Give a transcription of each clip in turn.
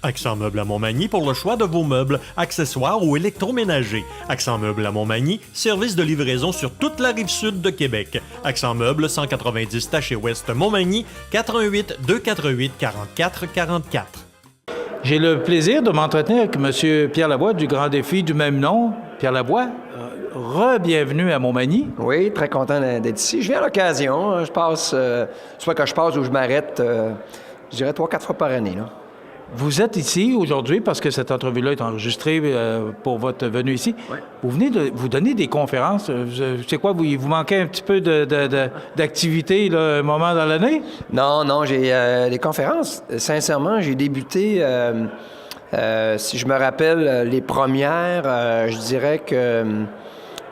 Accent Meubles à Montmagny pour le choix de vos meubles, accessoires ou électroménagers. Accent Meubles à Montmagny, service de livraison sur toute la rive sud de Québec. Accent Meubles, 190 Taché Ouest Montmagny, 418 248 44 44. J'ai le plaisir de m'entretenir avec M. Pierre Lavoie du Grand Défi du même nom. Pierre Lavoie, re-bienvenue à Montmagny. Oui, très content d'être ici. Je viens à l'occasion. Je passe, soit quand je passe ou je m'arrête, je dirais 3-4 fois par année. Là. Vous êtes ici aujourd'hui parce que cette entrevue-là est enregistrée pour votre venue ici. Oui. Vous venez de vous donner des conférences. C'est quoi, il vous manquait un petit peu d'activité là, un moment dans l'année? Non, j'ai des conférences. Sincèrement, j'ai débuté, si je me rappelle, les premières, je dirais que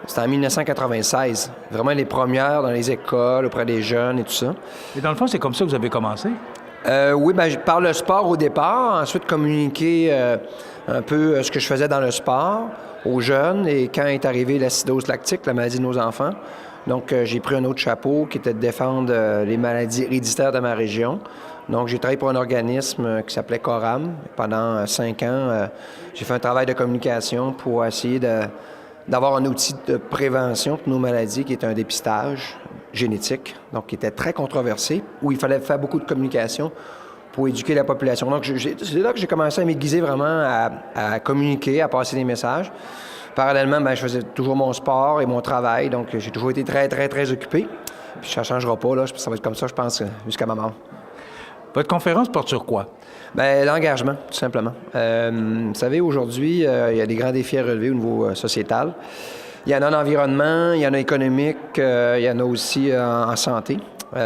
c'était en 1996. Vraiment les premières dans les écoles, auprès des jeunes et tout ça. Et dans le fond, c'est comme ça que vous avez commencé? Oui, par le sport au départ, ensuite communiquer un peu ce que je faisais dans le sport aux jeunes et quand est arrivée l'acidose lactique, la maladie de nos enfants. Donc, j'ai pris un autre chapeau qui était de défendre les maladies héréditaires de ma région. Donc, j'ai travaillé pour un organisme qui s'appelait Coram. Pendant 5 ans, j'ai fait un travail de communication pour essayer d'avoir un outil de prévention pour nos maladies qui est un dépistage génétique, donc qui était très controversé, où il fallait faire beaucoup de communication pour éduquer la population. Donc, c'est là que j'ai commencé à m'aiguiser vraiment à communiquer, à passer des messages. Parallèlement, je faisais toujours mon sport et mon travail, donc j'ai toujours été très, très, très occupé. Puis ça ne changera pas, là. Ça va être comme ça, je pense, jusqu'à ma mort. Votre conférence porte sur quoi? L'engagement, tout simplement. Vous savez, aujourd'hui, il y a des grands défis à relever au niveau sociétal. Il y en a en environnement, il y en a économique, il y en a aussi en santé.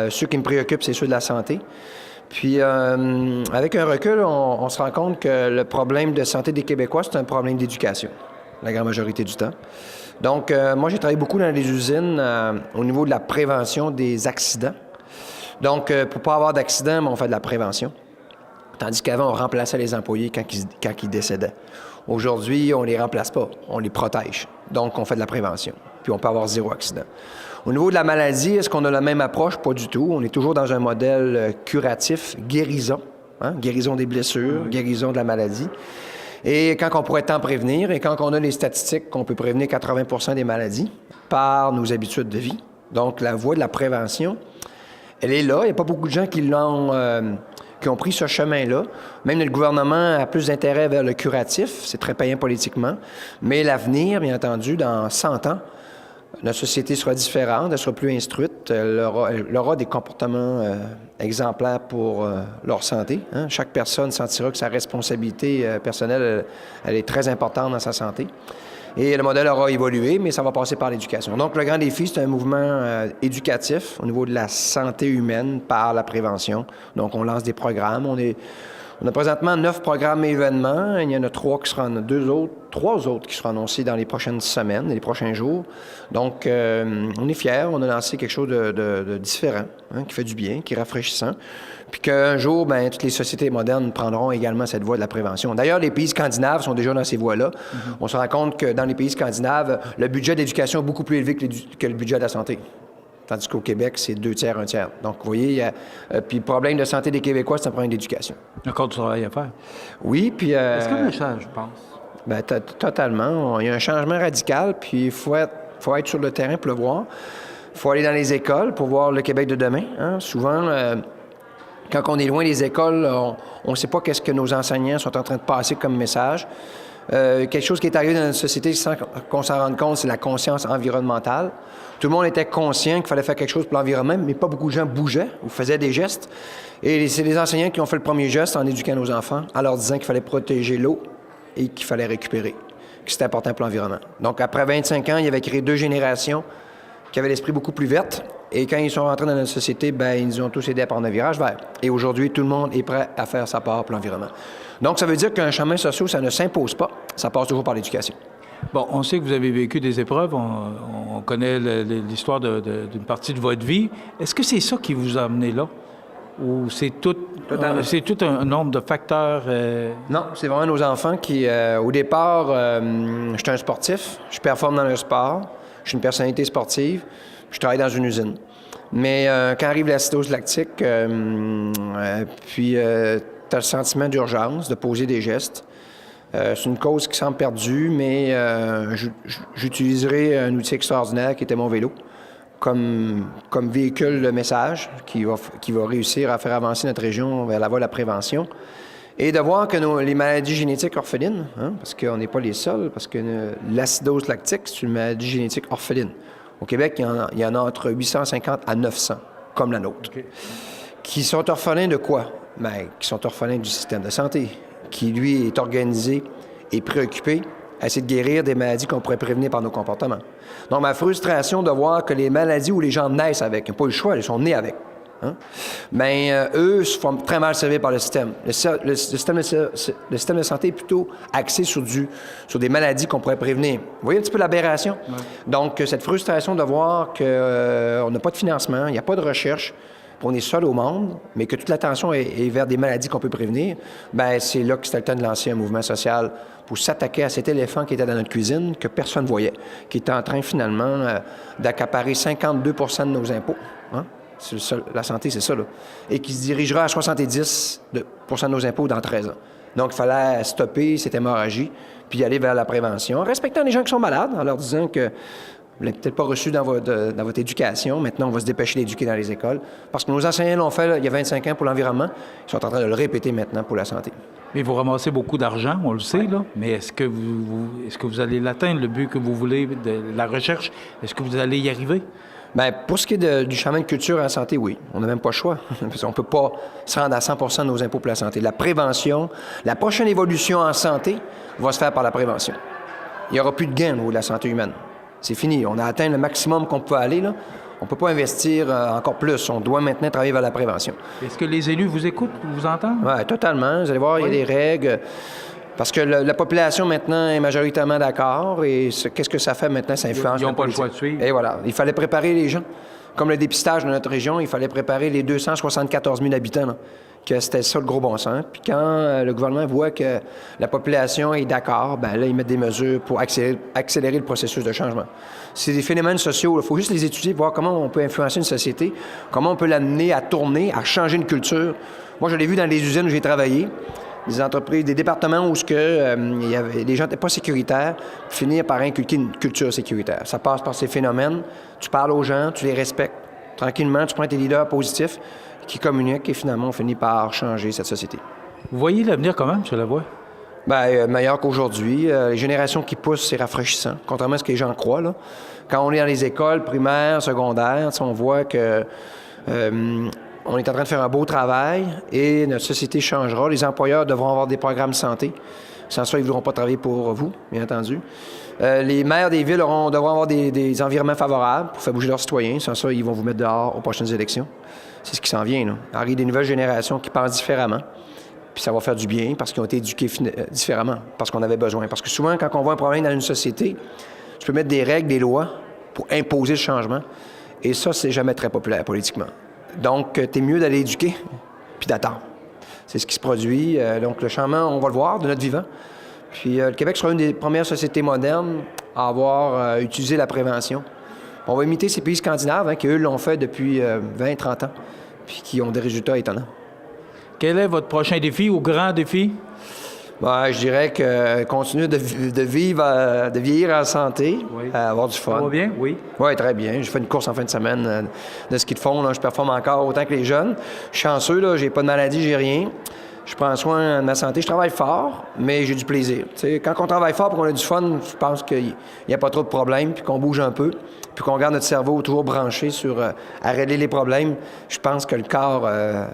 Ceux qui me préoccupent, c'est ceux de la santé. Puis, avec un recul, on se rend compte que le problème de santé des Québécois, c'est un problème d'éducation, la grande majorité du temps. Donc, moi, j'ai travaillé beaucoup dans les usines au niveau de la prévention des accidents. Donc, pour ne pas avoir d'accident, on fait de la prévention. Tandis qu'avant, on remplaçait les employés quand ils décédaient. Aujourd'hui, on ne les remplace pas, on les protège. Donc, on fait de la prévention. Puis, on peut avoir 0 accident. Au niveau de la maladie, est-ce qu'on a la même approche? Pas du tout. On est toujours dans un modèle curatif, guérison. Guérison des blessures, guérison de la maladie. Et quand on pourrait tant prévenir, et quand on a les statistiques qu'on peut prévenir 80 des maladies par nos habitudes de vie. Donc, la voie de la prévention, elle est là. Il n'y a pas beaucoup de gens qui ont pris ce chemin-là. Même le gouvernement a plus d'intérêt vers le curatif. C'est très payant politiquement. Mais l'avenir, bien entendu, dans 100 ans, notre société sera différente, elle sera plus instruite, elle aura des comportements exemplaires pour leur santé. Chaque personne sentira que sa responsabilité personnelle, elle est très importante dans sa santé. Et le modèle aura évolué, mais ça va passer par l'éducation. Donc, le grand défi, c'est un mouvement éducatif au niveau de la santé humaine par la prévention. Donc, on lance des programmes. On a présentement 9 programmes et événements. Il y en a 3 qui seront annoncés dans les prochaines semaines, les prochains jours. Donc, on est fiers. On a lancé quelque chose de différent, qui fait du bien, qui est rafraîchissant. Puis qu'un jour, toutes les sociétés modernes prendront également cette voie de la prévention. D'ailleurs, les pays scandinaves sont déjà dans ces voies-là. Mm-hmm. On se rend compte que dans les pays scandinaves, le budget d'éducation est beaucoup plus élevé que le budget de la santé. Tandis qu'au Québec, c'est 2 tiers, 1 tiers. Donc, vous voyez, puis le problème de santé des Québécois, c'est un problème d'éducation. Encore du travail à faire. Oui, puis... Est-ce qu'il y a un change, je pense? Totalement. Il y a un changement radical, puis il faut être sur le terrain pour le voir. Il faut aller dans les écoles pour voir le Québec de demain. Souvent, quand on est loin des écoles, on ne sait pas qu'est-ce que nos enseignants sont en train de passer comme message. Quelque chose qui est arrivé dans notre société sans qu'on s'en rende compte, c'est la conscience environnementale. Tout le monde était conscient qu'il fallait faire quelque chose pour l'environnement, mais pas beaucoup de gens bougeaient ou faisaient des gestes. Et c'est les enseignants qui ont fait le premier geste en éduquant nos enfants, en leur disant qu'il fallait protéger l'eau et qu'il fallait récupérer, que c'était important pour l'environnement. Donc, après 25 ans, il avait créé 2 générations qui avaient l'esprit beaucoup plus vert. Et quand ils sont rentrés dans notre société, ils nous ont tous aidés à prendre un virage vert. Et aujourd'hui, tout le monde est prêt à faire sa part pour l'environnement. Donc, ça veut dire qu'un chemin social, ça ne s'impose pas. Ça passe toujours par l'éducation. Bon, on sait que vous avez vécu des épreuves. On connaît l'histoire d'une partie de votre vie. Est-ce que c'est ça qui vous a amené là? Ou c'est tout un nombre de facteurs? Non, c'est vraiment nos enfants qui, au départ, je suis un sportif. Je performe dans le sport. Je suis une personnalité sportive. Je travaille dans une usine. Mais quand arrive l'acidose lactique, puis tu as le sentiment d'urgence, de poser des gestes. C'est une cause qui semble perdue, mais j'utiliserai un outil extraordinaire qui était mon vélo comme véhicule de message qui va réussir à faire avancer notre région vers la voie de la prévention. Et de voir que les maladies génétiques orphelines, parce qu'on n'est pas les seuls, parce que l'acidose lactique, c'est une maladie génétique orpheline. Au Québec, il y en a entre 850 à 900, comme la nôtre. Okay. Qui sont orphelins de quoi? Bien, qui sont orphelins du système de santé, qui, lui, est organisé et préoccupé à essayer de guérir des maladies qu'on pourrait prévenir par nos comportements. Donc, ma frustration de voir que les maladies où les gens naissent avec, ils n'ont pas eu le choix, ils sont nés avec. Bien, eux se font très mal servir par le système. Le système de santé est plutôt axé sur des maladies qu'on pourrait prévenir. Vous voyez un petit peu l'aberration? Ouais. Donc, cette frustration de voir qu'on n'a pas de financement, il n'y a pas de recherche, qu'on est seul au monde, mais que toute l'attention est vers des maladies qu'on peut prévenir, bien, c'est là que c'était le temps de lancer un mouvement social pour s'attaquer à cet éléphant qui était dans notre cuisine, que personne ne voyait, qui était en train, finalement, d'accaparer 52 % de nos impôts. La santé, c'est ça, là. Et qui se dirigera à 70 % de nos impôts dans 13 ans. Donc, il fallait stopper cette hémorragie, puis aller vers la prévention, en respectant les gens qui sont malades, en leur disant que vous ne l'avez peut-être pas reçu dans votre éducation. Maintenant, on va se dépêcher d'éduquer dans les écoles. Parce que nos enseignants l'ont fait il y a 25 ans pour l'environnement. Ils sont en train de le répéter maintenant pour la santé. Mais vous ramassez beaucoup d'argent, on le sait, là. Mais est-ce que vous allez l'atteindre, le but que vous voulez de la recherche? Est-ce que vous allez y arriver? Bien, pour ce qui est du chemin de culture en santé, oui. On n'a même pas le choix. On ne peut pas se rendre à 100 % de nos impôts pour la santé. La prévention, la prochaine évolution en santé va se faire par la prévention. Il n'y aura plus de gain au niveau de la santé humaine. C'est fini. On a atteint le maximum qu'on peut aller, là. On ne peut pas investir encore plus. On doit maintenant travailler vers la prévention. Est-ce que les élus vous écoutent, vous entendent? Oui, totalement. Vous allez voir, il y a des règles. Parce que la population, maintenant, est majoritairement d'accord. Et qu'est-ce que ça fait maintenant? Ça influence. Ils n'ont pas le choix de suivre. Et voilà. Il fallait préparer les gens. Comme le dépistage de notre région, il fallait préparer les 274 000 habitants, là, que c'était ça le gros bon sens. Puis quand le gouvernement voit que la population est d'accord, bien là, ils mettent des mesures pour accélérer le processus de changement. C'est des phénomènes sociaux. Il faut juste les étudier, voir comment on peut influencer une société, comment on peut l'amener à tourner, à changer une culture. Moi, je l'ai vu dans les usines où j'ai travaillé. Des entreprises, des départements où les gens n'étaient pas sécuritaires, finir par inculquer une culture sécuritaire. Ça passe par ces phénomènes. Tu parles aux gens, tu les respectes. Tranquillement, tu prends tes leaders positifs qui communiquent et finalement, on finit par changer cette société. Vous voyez l'avenir comment, M. Lavoie? Bien, meilleur qu'aujourd'hui. Les générations qui poussent, c'est rafraîchissant, contrairement à ce que les gens croient, là. Quand on est dans les écoles primaires, secondaires, on voit que... on est en train de faire un beau travail et notre société changera. Les employeurs devront avoir des programmes santé. Sans ça, ils ne voudront pas travailler pour vous, bien entendu. Les maires des villes devront avoir des environnements favorables pour faire bouger leurs citoyens. Sans ça, ils vont vous mettre dehors aux prochaines élections. C'est ce qui s'en vient, là. Alors, il y a des nouvelles générations qui pensent différemment. Puis ça va faire du bien parce qu'ils ont été éduqués différemment, parce qu'on avait besoin. Parce que souvent, quand on voit un problème dans une société, tu peux mettre des règles, des lois pour imposer le changement. Et ça, c'est jamais très populaire politiquement. Donc, t'es mieux d'aller éduquer puis d'attendre. C'est ce qui se produit. Donc, le changement, on va le voir de notre vivant. Puis, le Québec sera une des premières sociétés modernes à avoir utilisé la prévention. On va imiter ces pays scandinaves qui, eux, l'ont fait depuis 20-30 ans puis qui ont des résultats étonnants. Quel est votre prochain défi ou grand défi? Bien, je dirais que continuer de vieillir en santé, oui. Avoir du fun. Ça va bien? Oui. Oui, très bien. Je fais une course en fin de semaine de ski de fond. Là. Je performe encore autant que les jeunes. Je suis chanceux, là. J'ai pas de maladie, j'ai rien. Je prends soin de ma santé. Je travaille fort, mais j'ai du plaisir. T'sais, quand on travaille fort et qu'on a du fun, je pense qu'il n'y a pas trop de problèmes, puis qu'on bouge un peu, puis qu'on garde notre cerveau toujours branché sur à régler les problèmes. Je pense que le corps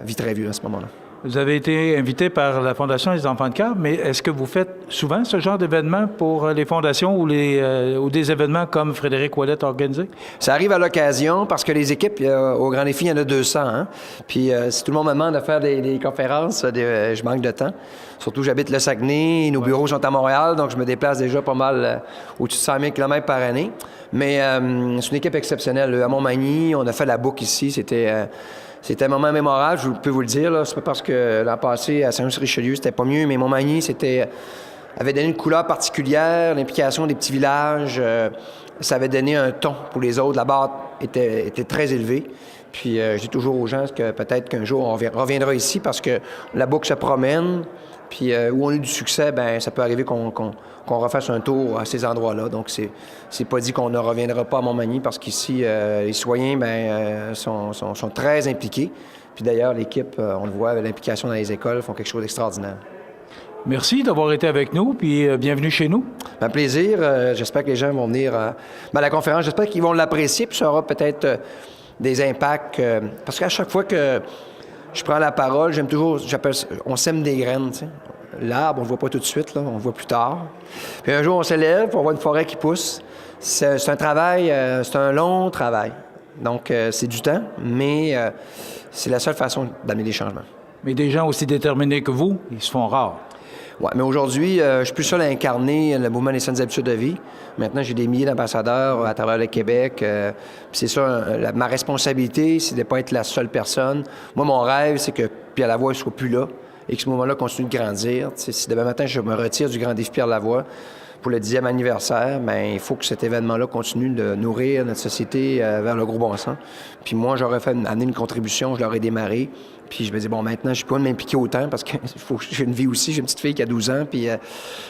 vit très vieux à ce moment-là. Vous avez été invité par la Fondation des enfants de cœur, mais est-ce que vous faites souvent ce genre d'événements pour les fondations ou des événements comme Frédéric Ouellette a organisé? Ça arrive à l'occasion parce que les équipes, au Grand Défi, il y en a 200. Hein? Puis si tout le monde me demande de faire des conférences, je manque de temps. Surtout, j'habite le Saguenay, nos bureaux sont à Montréal, donc je me déplace déjà pas mal au-dessus de 100 000 km par année. Mais c'est une équipe exceptionnelle. À Montmagny, on a fait la boucle ici, C'était un moment mémorable, je peux vous le dire. Là. C'est pas parce que l'an passé, à Saint-Louis-Richelieu, c'était pas mieux, mais Montmagny, avait donné une couleur particulière, l'implication des petits villages, ça avait donné un ton pour les autres. La barre était très élevée. Puis je dis toujours aux gens que peut-être qu'un jour, on reviendra ici parce que la boucle se promène. Puis où on a eu du succès, bien, ça peut arriver qu'on refasse un tour à ces endroits-là. Donc, c'est pas dit qu'on ne reviendra pas à Montmagny parce qu'ici, les citoyens sont très impliqués. Puis d'ailleurs, l'équipe, on le voit, l'implication dans les écoles, font quelque chose d'extraordinaire. Merci d'avoir été avec nous, puis bienvenue chez nous. Un plaisir. J'espère que les gens vont venir à la conférence. J'espère qu'ils vont l'apprécier, puis ça aura peut-être des impacts. Parce qu'à chaque fois que je prends la parole, on sème des graines, tu sais. L'arbre, on le voit pas tout de suite, là, on le voit plus tard. Puis un jour, on s'élève, on voit une forêt qui pousse. C'est un travail, c'est un long travail. Donc, c'est du temps, mais c'est la seule façon d'amener des changements. Mais des gens aussi déterminés que vous, ils se font rares. Oui, mais aujourd'hui, je suis plus seul à incarner le mouvement des saines habitudes de vie. Maintenant, j'ai des milliers d'ambassadeurs à travers le Québec. C'est ça, ma responsabilité, c'est de ne pas être la seule personne. Moi, mon rêve, c'est que Pierre Lavoie ne soit plus là et que ce mouvement-là continue de grandir. T'sais, si demain matin, je me retire du Grand Défi Pierre Lavoie pour le 10e anniversaire, bien, il faut que cet événement-là continue de nourrir notre société vers le gros bon sens. Puis moi, j'aurais amené une contribution, je l'aurais démarré. Puis je me dis, bon, maintenant, je ne peux pas m'impliquer autant parce que j'ai une vie aussi. J'ai une petite fille qui a 12 ans, puis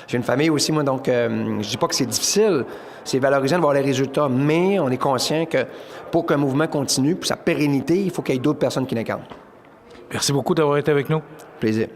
j'ai une famille aussi, moi. Donc, je dis pas que c'est difficile. C'est valorisant de voir les résultats, mais on est conscient que pour qu'un mouvement continue, pour sa pérennité, il faut qu'il y ait d'autres personnes qui l'incarnent. Merci beaucoup d'avoir été avec nous. Plaisir.